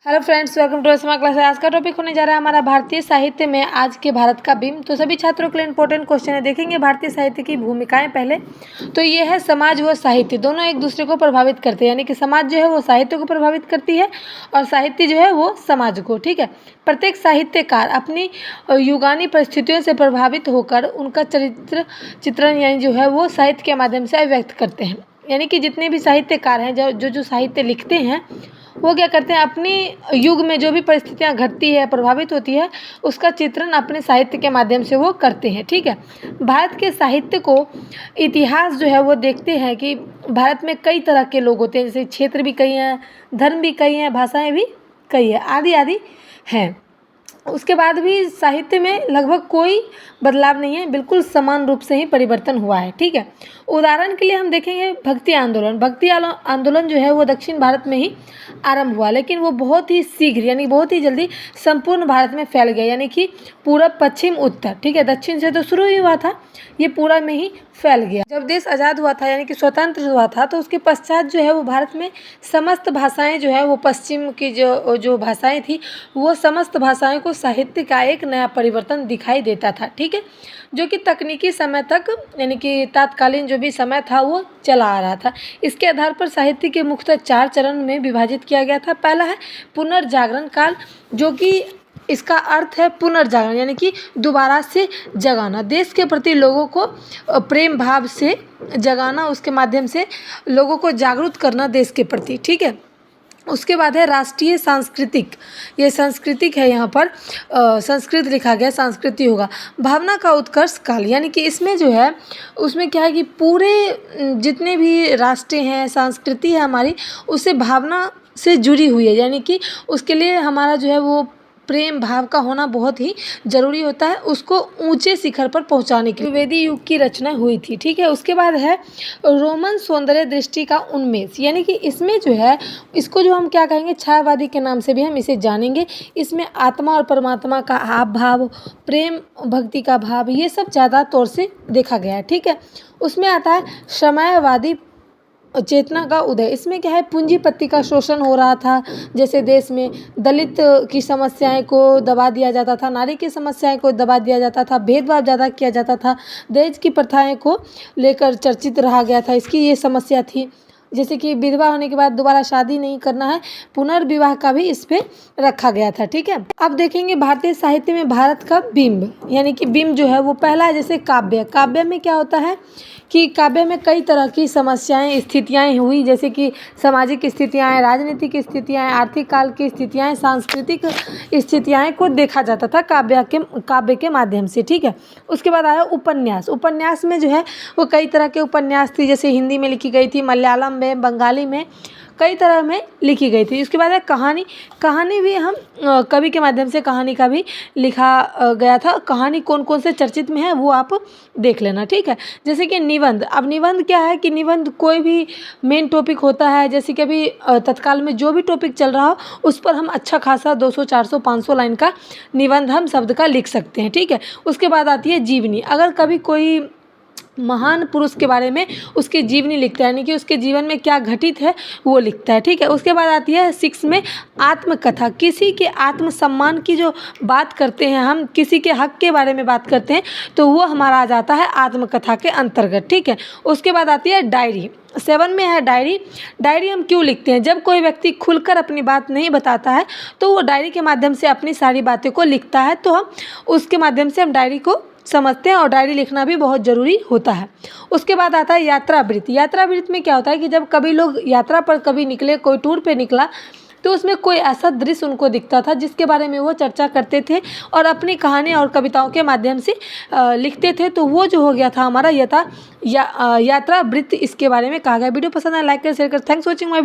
Hello friends, welcome to smart class. आज का topic होने जा रहा है हमारा भारतीय साहित्य में आज के भारत का बीम। तो सभी छात्रों के लिए इंपॉर्टेंट क्वेश्चन है। देखेंगे भारतीय साहित्य की भूमिकाएं पहले। तो ये है समाज व साहित्य दोनों एक दूसरे को प्रभावित करते हैं, यानी कि समाज जो है वो साहित्य को प्रभावित करती है और साहित्य जो है वो समाज को। ठीक है, प्रत्येक साहित्यकार अपनी युगानी परिस्थितियों से प्रभावित होकर उनका चित्रण यानी जो है वो साहित्य के माध्यम से अभिव्यक्त करते हैं। यानी कि जितने भी साहित्यकार हैं जो साहित्य लिखते हैं वो क्या करते हैं, अपनी युग में जो भी परिस्थितियाँ घटती है, प्रभावित होती है, उसका चित्रण अपने साहित्य के माध्यम से वो करते हैं। ठीक है, भारत के साहित्य को इतिहास जो है वो देखते हैं कि भारत में कई तरह के लोग होते हैं, जैसे क्षेत्र भी कई हैं, धर्म भी कई हैं, भाषाएं भी कई हैं, आदि आदि हैं। उसके बाद भी साहित्य में लगभग कोई बदलाव नहीं है, बिल्कुल समान रूप से ही परिवर्तन हुआ है। ठीक है, उदाहरण के लिए हम देखेंगे भक्ति आंदोलन जो है वो दक्षिण भारत में ही आरंभ हुआ, लेकिन वो बहुत ही शीघ्र यानी बहुत ही जल्दी संपूर्ण भारत में फैल गया, यानी कि पूरब पश्चिम उत्तर। ठीक है, दक्षिण से तो शुरू ही हुआ था, ये पूरा में ही फैल गया। जब देश आज़ाद हुआ था यानी कि स्वतंत्र हुआ था, तो उसके पश्चात जो है वो भारत में समस्त भाषाएं जो है वो पश्चिम की जो भाषाएं थी वो समस्त भाषाएं को साहित्य का एक नया परिवर्तन दिखाई देता था। ठीक है, जो कि तकनीकी समय तक यानी कि तात्कालीन जो भी समय था वो चला आ रहा था। इसके आधार पर साहित्य के मुख्यतः 4 चरण में विभाजित किया गया था। पहला है पुनर्जागरण काल, जो कि इसका अर्थ है पुनर्जागरण यानी कि दोबारा से जगाना, देश के प्रति लोगों को प्रेम भाव से जगाना, उसके माध्यम से लोगों को जागरूक करना देश के प्रति। ठीक है, उसके बाद है राष्ट्रीय सांस्कृतिक, ये सांस्कृतिक है, यहाँ पर संस्कृत लिखा गया, संस्कृति होगा। भावना का उत्कर्ष काल, यानी कि इसमें जो है उसमें क्या है कि पूरे जितने भी राष्ट्र हैं, संस्कृति है हमारी, उससे भावना से जुड़ी हुई है, यानी कि उसके लिए हमारा जो है वो प्रेम भाव का होना बहुत ही जरूरी होता है, उसको ऊंचे शिखर पर पहुंचाने के लिए वेदी युग की रचना हुई थी। ठीक है, उसके बाद है रोमन सौंदर्य दृष्टि का उन्मेष, यानी कि इसमें जो है इसको जो हम क्या कहेंगे, छायावादी के नाम से भी हम इसे जानेंगे। इसमें आत्मा और परमात्मा का आप भाव, प्रेम भक्ति का भाव, ये सब ज़्यादा तौर से देखा गया है। ठीक है, उसमें आता है साम्यवादी चेतना का उदय। इसमें क्या है, पूंजीपति का शोषण हो रहा था, जैसे देश में दलित की समस्याएं को दबा दिया जाता था, नारी की समस्याएं को दबा दिया जाता था, भेदभाव ज़्यादा किया जाता था, दहेज की प्रथाएं को लेकर चर्चित रहा गया था, इसकी ये समस्या थी। जैसे कि विधवा होने के बाद दोबारा शादी नहीं करना है, पुनर्विवाह का भी इस पे रखा गया था। ठीक है, अब देखेंगे भारतीय साहित्य में भारत का बिंब, यानी कि बिंब जो है वो पहला है जैसे काव्य। काव्य में क्या होता है कि काव्य में कई तरह की समस्याएं स्थितियां हुई, जैसे कि सामाजिक स्थितियां, राजनीतिक स्थितियां, आर्थिक काल की स्थितियां, सांस्कृतिक स्थितियां को देखा जाता था काव्य के माध्यम से। ठीक है, उसके बाद आया उपन्यास। उपन्यास में जो है वो कई तरह के उपन्यास थी, जैसे हिंदी में लिखी गई थी, मलयालम में, बंगाली में, कई तरह में लिखी गई थी। उसके बाद है कहानी। कहानी भी हम कवि के माध्यम से कहानी का भी लिखा गया था। कहानी कौन कौन से चर्चित में है वो आप देख लेना। ठीक है, जैसे कि निबंध। अब निबंध क्या है कि निबंध कोई भी मेन टॉपिक होता है, जैसे कि अभी तत्काल में जो भी टॉपिक चल रहा हो उस पर हम अच्छा खासा 200 400 500 लाइन का निबंध हम शब्द का लिख सकते हैं। ठीक है, उसके बाद आती है जीवनी। अगर कभी कोई महान पुरुष के बारे में उसकी जीवनी लिखता है, यानी कि उसके जीवन में क्या घटित है वो लिखता है। ठीक है, उसके बाद आती है 6 में आत्मकथा। किसी के आत्मसम्मान की जो बात करते हैं, हम किसी के हक के बारे में बात करते हैं, तो वो हमारा आ जाता है आत्मकथा के अंतर्गत। ठीक है, उसके बाद आती है डायरी। 7 में है डायरी। डायरी हम क्यों लिखते हैं, जब कोई व्यक्ति खुलकर अपनी बात नहीं बताता है तो वो डायरी के माध्यम से अपनी सारी बातें को लिखता है, तो हम उसके माध्यम से हम डायरी को समझते हैं, और डायरी लिखना भी बहुत ज़रूरी होता है। उसके बाद आता है यात्रावृत्ति। यात्रावृत्ति में क्या होता है कि जब कभी लोग यात्रा पर कभी निकले, कोई टूर पे निकला, तो उसमें कोई ऐसा दृश्य उनको दिखता था जिसके बारे में वो चर्चा करते थे और अपनी कहानी और कविताओं के माध्यम से लिखते थे, तो वो जो हो गया था हमारा यात्रावृत्ति, इसके बारे में कहा गया। वीडियो पसंद आए लाइक कर, शेयर कर। Thanks for watching my